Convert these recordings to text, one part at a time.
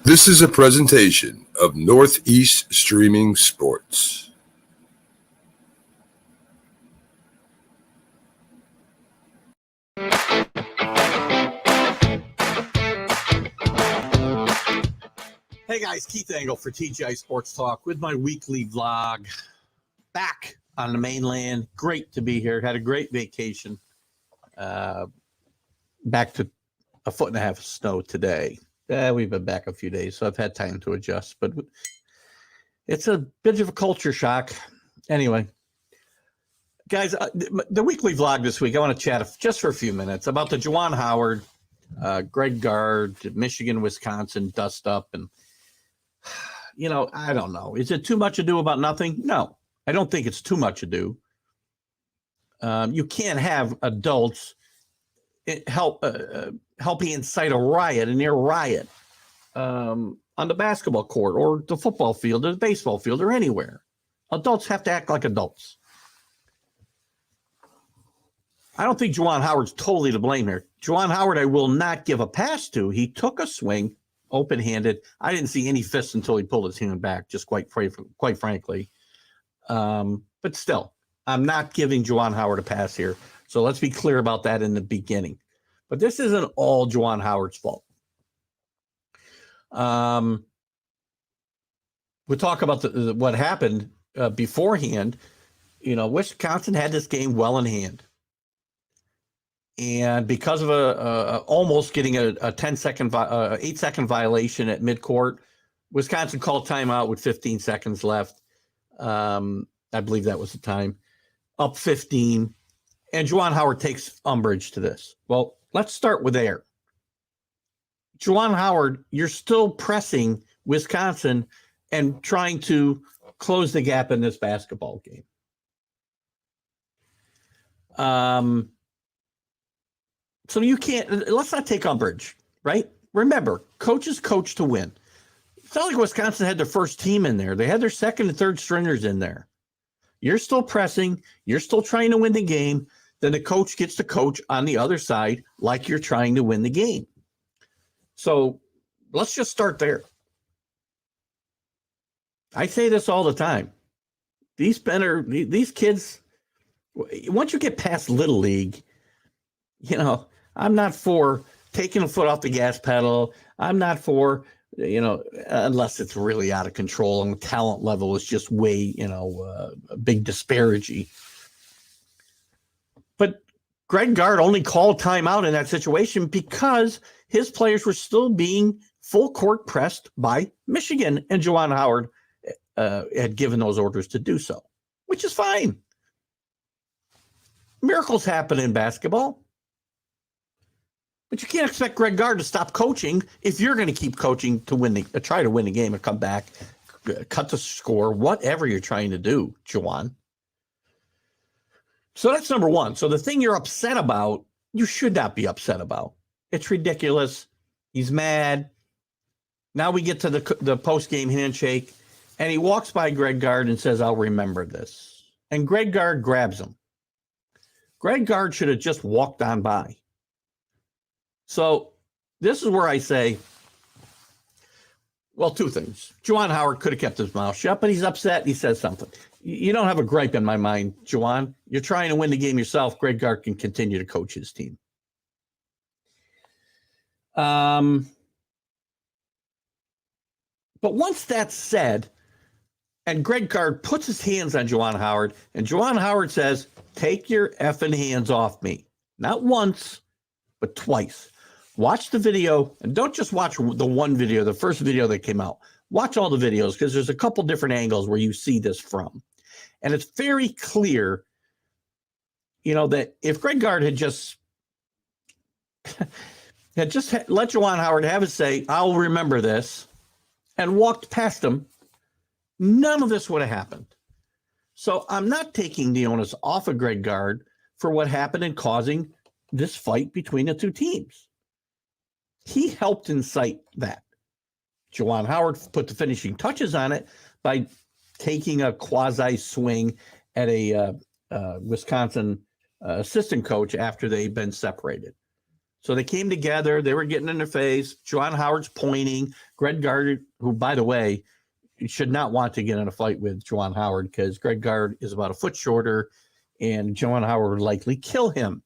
This is a presentation of Northeast Streaming Sports. Hey guys, Keith Engel for TGI Sports Talk with my weekly vlog. Back on the mainland. Great to be here. Had a great vacation. Back to a foot and a half of snow today. We've been back a few days, so I've had time to adjust. But it's a bit of a culture shock. Anyway, guys, the weekly vlog this week, I want to chat just for a few minutes about the Juwan Howard, Greg Gard, Michigan, Wisconsin dust up. And, I don't know. Is it too much ado about nothing? No, I don't think it's too much ado. You can't have adults helping incite a riot, a near riot, on the basketball court or the football field or the baseball field or anywhere. Adults have to act like adults. I don't think Juwan Howard's totally to blame here. Juwan Howard, I will not give a pass to. He took a swing, open-handed. I didn't see any fists until he pulled his hand back, just quite frankly. But still, I'm not giving Juwan Howard a pass here. So let's be clear about that in the beginning. But this isn't all Juwan Howard's fault. We'll talk about what happened beforehand. Wisconsin had this game well in hand. And because of almost getting a 8-second violation at midcourt, Wisconsin called timeout with 15 seconds left. I believe that was the time. Up 15. And Juwan Howard takes umbrage to this. Well, let's start with there. Juwan Howard, you're still pressing Wisconsin and trying to close the gap in this basketball game. So you can't, let's not take umbrage, right? Remember, coaches coach to win. It's not like Wisconsin had their first team in there. They had their second and third stringers in there. You're still pressing. You're still trying to win the game. Then the coach gets to coach on the other side like you're trying to win the game. So let's just start there. I say this all the time. These kids, once you get past Little League, I'm not for taking a foot off the gas pedal. I'm not for, unless it's really out of control and the talent level is just way, a big disparity. But Greg Gard only called timeout in that situation because his players were still being full court pressed by Michigan, and Juwan Howard had given those orders to do so, which is fine. Miracles happen in basketball. But you can't expect Greg Gard to stop coaching if you're going to keep coaching to try to win the game and come back, cut the score, whatever you're trying to do, Juwan. So that's number one. So the thing you're upset about, you should not be upset about. It's ridiculous. He's mad. Now we get to the post-game handshake, and he walks by Greg Gard and says, "I'll remember this." And Greg Gard grabs him. Greg Gard should have just walked on by. So this is where I say, well, two things. Juwan Howard could have kept his mouth shut, but he's upset. He says something. You don't have a gripe in my mind, Juwan. You're trying to win the game yourself. Greg Gard can continue to coach his team. But once that's said, and Greg Gard puts his hands on Juwan Howard, and Juwan Howard says, "Take your effing hands off me." Not once, but twice. Watch the video, and don't just watch the one video, the first video that came out. Watch all the videos, because there's a couple different angles where you see this from. And it's very clear, that if Greg Gard had just let Juwan Howard have his say, "I'll remember this," and walked past him, none of this would have happened. So I'm not taking the onus off of Greg Gard for what happened in causing this fight between the two teams. He helped incite that. Juwan Howard put the finishing touches on it by taking a quasi swing at a Wisconsin assistant coach after they'd been separated. So they came together. They were getting in their face. Juwan Howard's pointing. Greg Gard, who, by the way, should not want to get in a fight with Juwan Howard because Greg Gard is about a foot shorter, and Juwan Howard would likely kill him.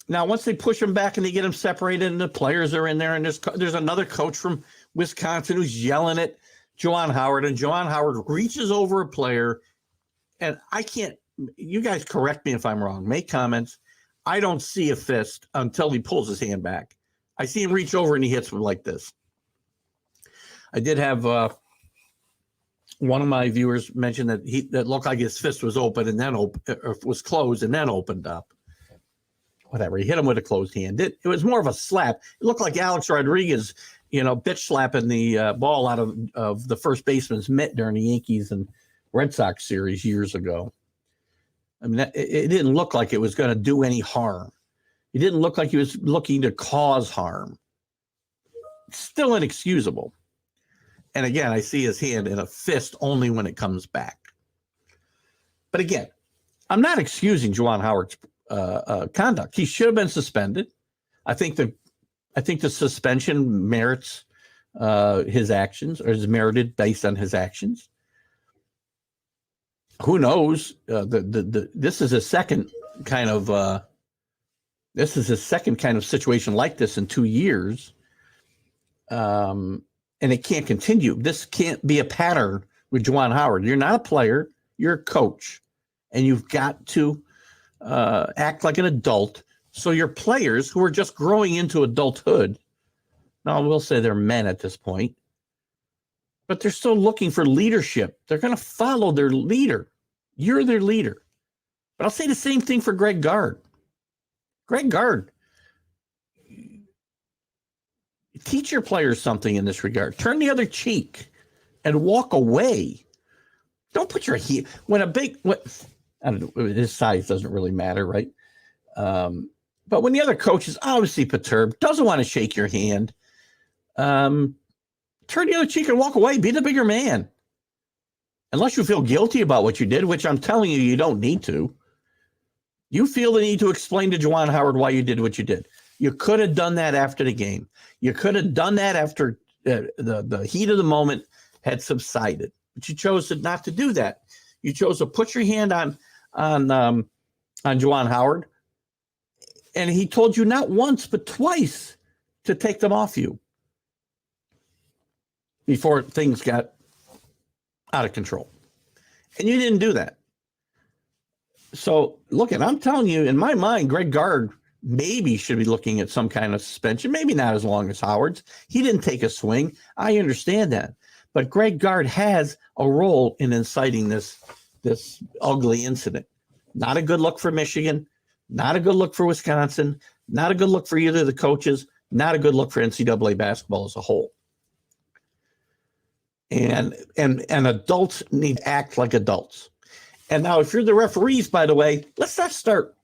Now, once they push him back and they get him separated, and the players are in there, and there's another coach from Wisconsin who's yelling at Juwan Howard, and Juwan Howard reaches over a player, and I can't. You guys correct me if I'm wrong. Make comments. I don't see a fist until he pulls his hand back. I see him reach over and he hits him like this. I did have one of my viewers mention that looked like his fist was open and then was closed and then opened up. Whatever. He hit him with a closed hand. It was more of a slap. It looked like Alex Rodriguez, bitch slapping the ball out of the first baseman's mitt during the Yankees and Red Sox series years ago. I mean, it didn't look like it was going to do any harm. It didn't look like he was looking to cause harm. Still inexcusable. And again, I see his hand in a fist only when it comes back. But again, I'm not excusing Juwan Howard's conduct. He should have been suspended. I think the suspension merits his actions, or is merited based on his actions. Who knows? This is a second kind of situation like this in 2 years, and it can't continue. This can't be a pattern with Juwan Howard. You're not a player; you're a coach, and you've got to act like an adult. So your players who are just growing into adulthood, now I will say they're men at this point, but they're still looking for leadership. They're going to follow their leader. You're their leader. But I'll say the same thing for Greg Gard. Greg Gard, teach your players something in this regard. Turn the other cheek and walk away. Don't put your heel when I don't know, his size doesn't really matter, right? But when the other coach is obviously perturbed, doesn't want to shake your hand, turn the other cheek and walk away. Be the bigger man. Unless you feel guilty about what you did, which I'm telling you, you don't need to. You feel the need to explain to Juwan Howard why you did what you did. You could have done that after the game. You could have done that after the heat of the moment had subsided. But you chose not to do that. You chose to put your hand on Juwan Howard, and he told you not once but twice to take them off you before things got out of control. And you didn't do that. So, look, and I'm telling you, in my mind, Greg Gard maybe should be looking at some kind of suspension, maybe not as long as Howard's. He didn't take a swing. I understand that. But Greg Gard has a role in inciting this ugly incident. Not a good look for Michigan, not a good look for Wisconsin, not a good look for either of the coaches, not a good look for NCAA basketball as a whole. And adults need to act like adults. And now, if you're the referees, by the way, let's not start,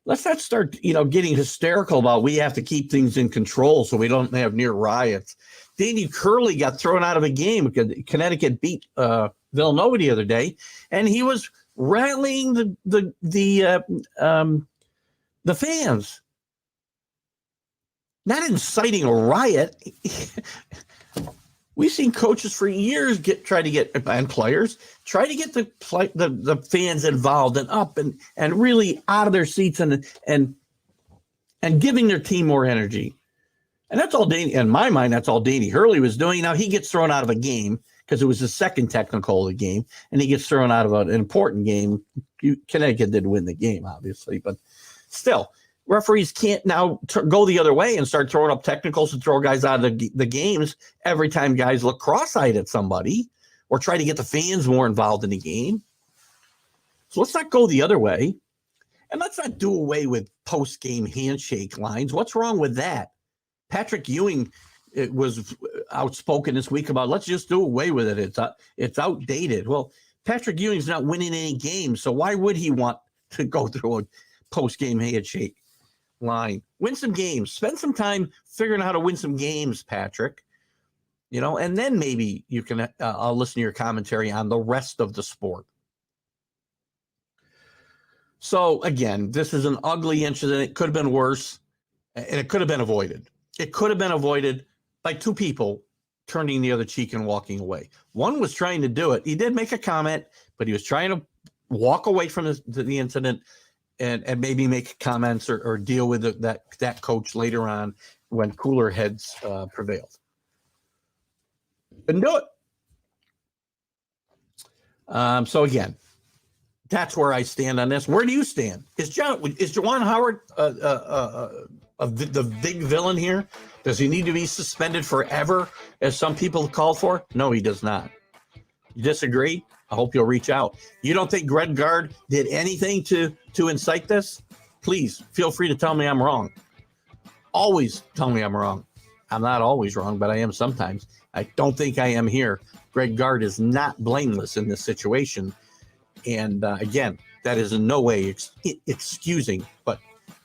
getting hysterical about we have to keep things in control so we don't have near riots. Danny Curley got thrown out of a game because Connecticut beat Villanova the other day, and he was rallying the fans, not inciting a riot. We've seen coaches for years and players try to get the fans involved and up and really out of their seats and giving their team more energy. And that's all in my mind, that's all Danny Hurley was doing. Now he gets thrown out of a game because it was the second technical of the game, and he gets thrown out of an important game. Connecticut did win the game, obviously, but still, referees can't now go the other way and start throwing up technicals and throw guys out of the games every time guys look cross-eyed at somebody or try to get the fans more involved in the game. So let's not go the other way. And let's not do away with post-game handshake lines. What's wrong with that? Patrick Ewing was outspoken this week about let's just do away with it. It's outdated. Well, Patrick Ewing's not winning any games, so why would he want to go through a post-game handshake line? Win some games. Spend some time figuring out how to win some games, Patrick. And then maybe you can I'll listen to your commentary on the rest of the sport. So again, this is an ugly incident. It could have been worse, and it could have been avoided. It could have been avoided by two people turning the other cheek and walking away. One was trying to do it. He did make a comment, but he was trying to walk away from the incident and maybe make comments or deal with that coach later on when cooler heads prevailed. Couldn't do it. So again, that's where I stand on this. Where do you stand? Is Juwan Howard the big villain here? Does he need to be suspended forever, as some people called for? No, he does not. You disagree? I hope you'll reach out. You don't think Greg Gard did anything to incite this? Please feel free to tell me I'm wrong. Always tell me I'm wrong. I'm not always wrong, but I am sometimes. I don't think I am here. Greg Gard is not blameless in this situation. And again, that is in no way excusing what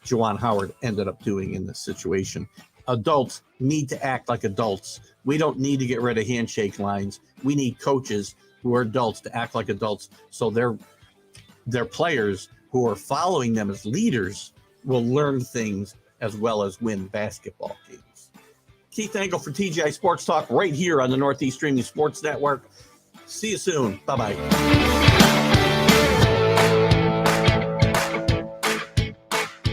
Juwan Howard ended up doing in this situation. Adults need to act like adults. We don't need to get rid of handshake lines. We need coaches who are adults to act like adults, so their players who are following them as leaders will learn things as well as win basketball games. Keith Engel for TGI Sports Talk right here on the Northeast Streaming Sports Network. See you soon. Bye-bye.